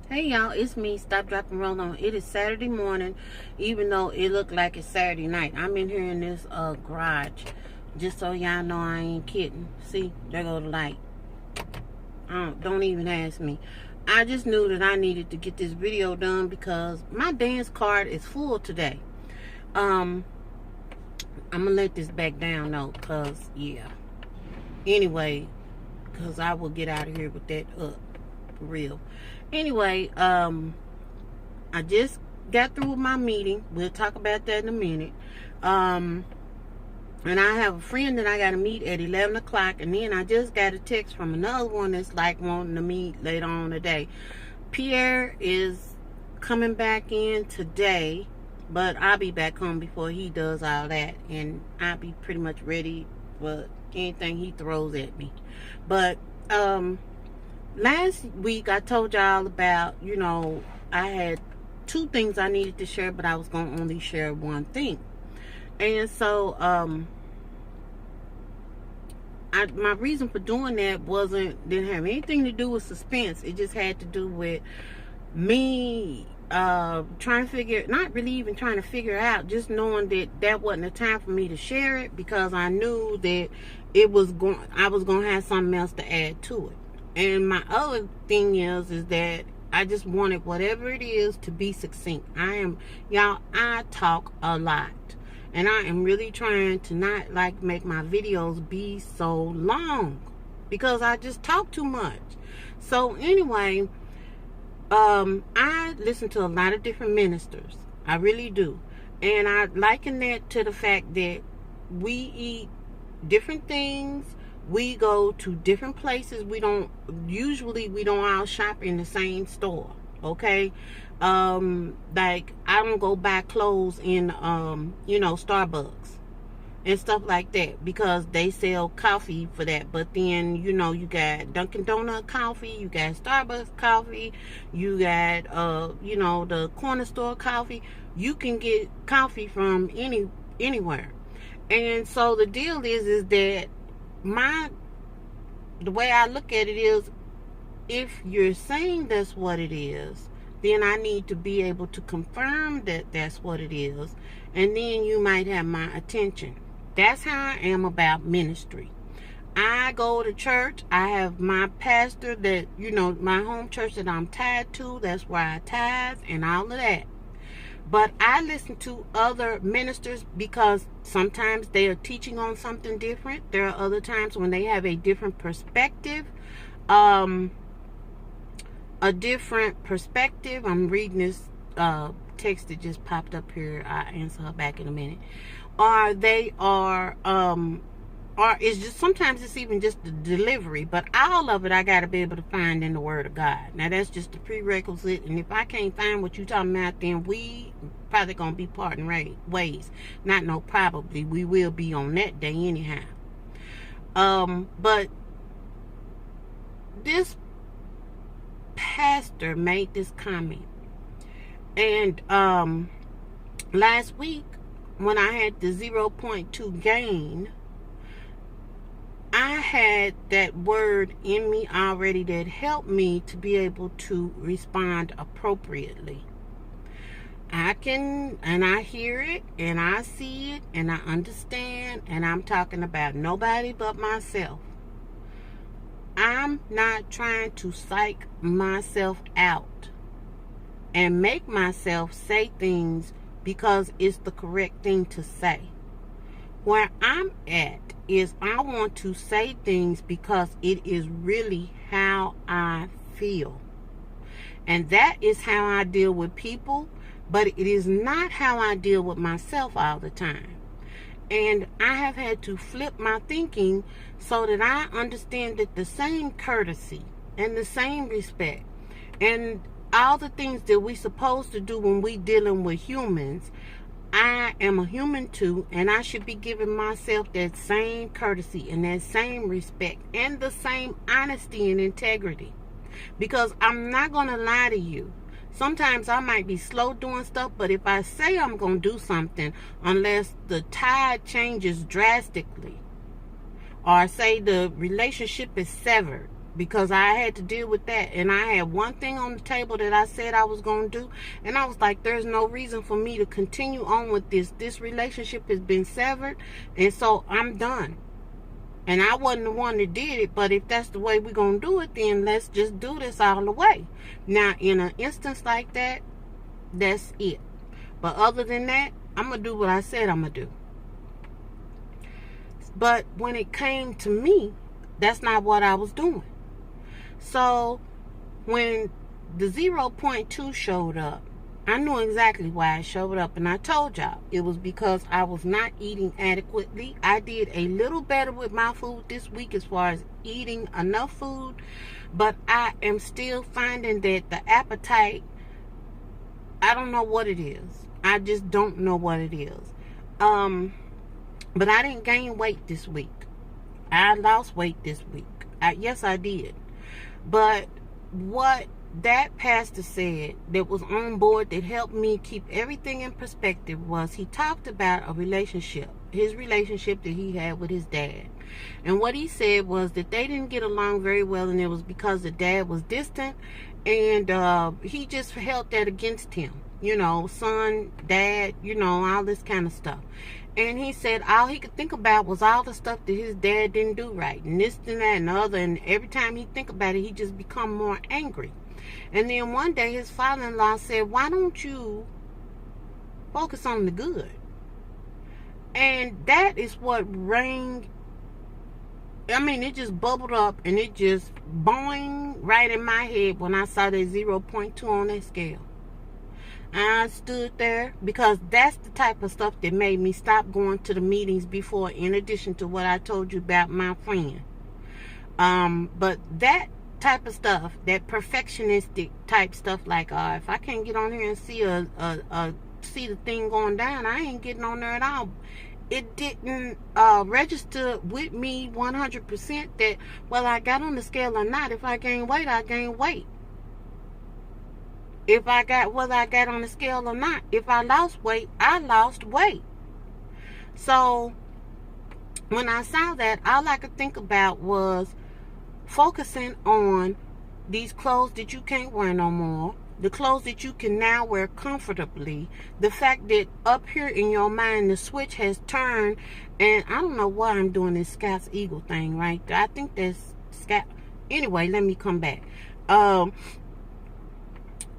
Hey y'all, it's me. Stop, drop, and roll on. It is Saturday morning, even though it looked like it's Saturday night. I'm in here in this garage, just so y'all know I ain't kidding. See, there go the light. Don't even ask me. I just knew that I needed to get this video done because my dance card is full today. I'm gonna let this back down though, cause yeah. Anyway, cause I will get out of here with that up. For real. Anyway, I just got through with my meeting. We'll talk about that in a minute. And I have a friend that I got to meet at 11 o'clock. And then I just got a text from another one that's like wanting to meet later on today. Pierre is coming back in today, but I'll be back home before he does all that. And I'll be pretty much ready for anything he throws at me. But, last week I told y'all about, I had two things I needed to share, but I was going to only share one thing. And so, my reason for doing that didn't have anything to do with suspense. It just had to do with me not really even trying to figure out, just knowing that wasn't the time for me to share it, because I knew that I was going to have something else to add to it. And my other thing is that I just wanted whatever it is to be succinct. I talk a lot. And I am really trying to not make my videos be so long, because I just talk too much. So anyway, I listen to a lot of different ministers. I really do. And I liken that to the fact that we eat different things. We go to different places. We don't all shop in the same store. Okay. I don't go buy clothes in, Starbucks and stuff like that, because they sell coffee for that. But then, you got Dunkin' Donut coffee, you got Starbucks coffee, you got, the corner store coffee. You can get coffee from anywhere. And so the deal is that the way I look at it is, if you're saying that's what it is, then I need to be able to confirm that that's what it is, and then you might have my attention. That's how I am about ministry. I go to church. I have my pastor that, my home church that I'm tied to. That's where I tithe and all of that. But I listen to other ministers because sometimes they are teaching on something different. There are other times when they have a different perspective. I'm reading this text that just popped up here. I'll answer her back in a minute. Or it's just, sometimes it's even just the delivery, but all of it I got to be able to find in the Word of God. Now that's just the prerequisite, and if I can't find what you're talking about, then we probably gonna be parting ways. Probably we will be on that day anyhow. But this pastor made this comment, and last week when I had the 0.2 gain, I had that word in me already that helped me to be able to respond appropriately. I hear it, and I see it, and I understand, and I'm talking about nobody but myself. I'm not trying to psych myself out and make myself say things because it's the correct thing to say. Where I'm at is I want to say things because it is really how I feel. And that is how I deal with people, but it is not how I deal with myself all the time. And I have had to flip my thinking so that I understand that the same courtesy and the same respect and all the things that we're supposed to do when we're dealing with humans, I am a human too, and I should be giving myself that same courtesy and that same respect and the same honesty and integrity. Because I'm not going to lie to you. Sometimes I might be slow doing stuff, but if I say I'm going to do something, unless the tide changes drastically, or say the relationship is severed, because I had to deal with that. And I had one thing on the table that I said I was going to do. And I was like, there's no reason for me to continue on with this. This relationship has been severed. And so I'm done. And I wasn't the one that did it. But if that's the way we're going to do it, then let's just do this all the way. Now, in an instance like that, that's it. But other than that, I'm going to do what I said I'm going to do. But when it came to me, that's not what I was doing. So when the 0.2 showed up, I knew exactly why it showed up. And I told y'all it was because I was not eating adequately. I did a little better with my food this week as far as eating enough food. But I am still finding that the appetite, I don't know what it is. I just don't know what it is. But I didn't gain weight this week. I lost weight this week. Yes, I did. But what that pastor said that was on board that helped me keep everything in perspective was he talked about a relationship, his relationship that he had with his dad. And what he said was that they didn't get along very well, and it was because the dad was distant, and he just held that against him. You know, son, dad, you know, all this kind of stuff. And he said all he could think about was all the stuff that his dad didn't do right, and this and that and the other. And every time he think about it, he just become more angry. And then one day his father-in-law said, why don't you focus on the good? And that is what rang. I mean, it just bubbled up and it just boing right in my head when I saw that 0.2 on that scale. I stood there because that's the type of stuff that made me stop going to the meetings before, in addition to what I told you about my friend. But that type of stuff, that perfectionistic type stuff, like if I can't get on here and see see the thing going down, I ain't getting on there at all. It didn't register with me 100% that, well, I got on the scale or not. If I gain weight, I gain weight. If I got, whether I got on the scale or not. If I lost weight, I lost weight. So when I saw that, all I could think about was focusing on these clothes that you can't wear no more, the clothes that you can now wear comfortably, the fact that up here in your mind the switch has turned. And I don't know why I'm doing this Scout's Eagle thing right there. I think that's Scout. Anyway, let me come back.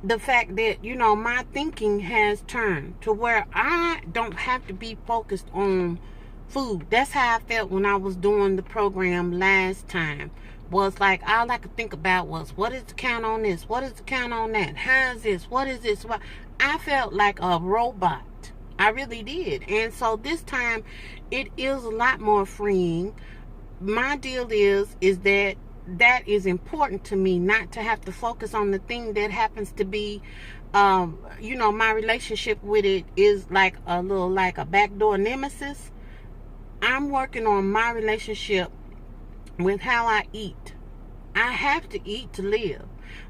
The fact that, you know, my thinking has turned to where I don't have to be focused on food. That's how I felt when I was doing the program last time. Was like, all I could think about was, what is the count on this? What is the count on that? How is this? What is this? I felt like a robot. I really did. And so this time, it is a lot more freeing. My deal is that is important to me, not to have to focus on the thing that happens to be, you know, my relationship with it is like a little, like a backdoor nemesis. I'm working on my relationship with how I eat. I have to eat to live,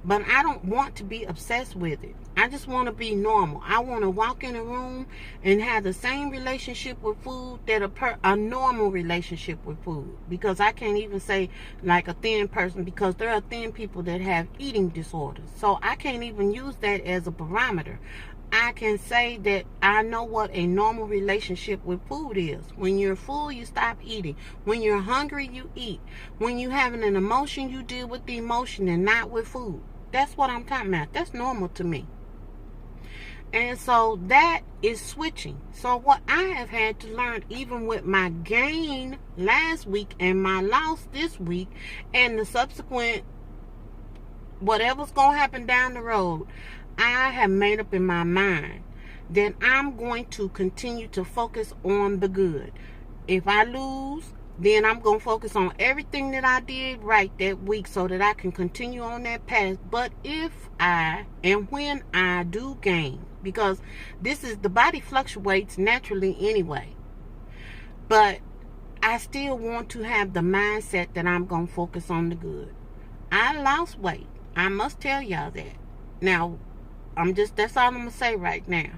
but I don't want to be obsessed with it. I just want to be normal. I want to walk in a room and have the same relationship with food that a normal relationship with food. Because I can't even say like a thin person, because there are thin people that have eating disorders. So I can't even use that as a barometer. I can say that I know what a normal relationship with food is. When you're full, you stop eating. When you're hungry, you eat. When you're having an emotion, you deal with the emotion and not with food. That's what I'm talking about. That's normal to me. And so that is switching. So what I have had to learn, even with my gain last week and my loss this week, and the subsequent whatever's going to happen down the road, I have made up in my mind that I'm going to continue to focus on the good. If I lose, then I'm going to focus on everything that I did right that week so that I can continue on that path. But if I and when I do gain, because this is, the body fluctuates naturally anyway, but I still want to have the mindset that I'm going to focus on the good. I lost weight. I must tell y'all that. Now, that's all I'm going to say right now.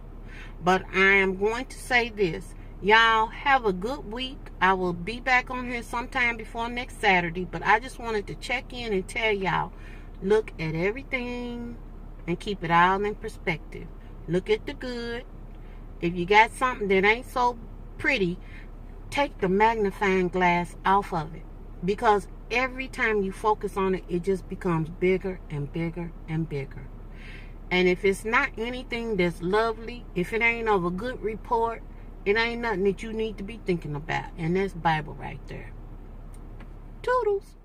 But I am going to say this. Y'all have a good week. I will be back on here sometime before next Saturday, but I just wanted to check in and tell y'all, look at everything and keep it all in perspective. Look at the good. If you got something that ain't so pretty, take the magnifying glass off of it, because every time you focus on it, it just becomes bigger and bigger and bigger. And if it's not anything that's lovely, if it ain't of a good report, it ain't nothing that you need to be thinking about. And that's Bible right there. Toodles.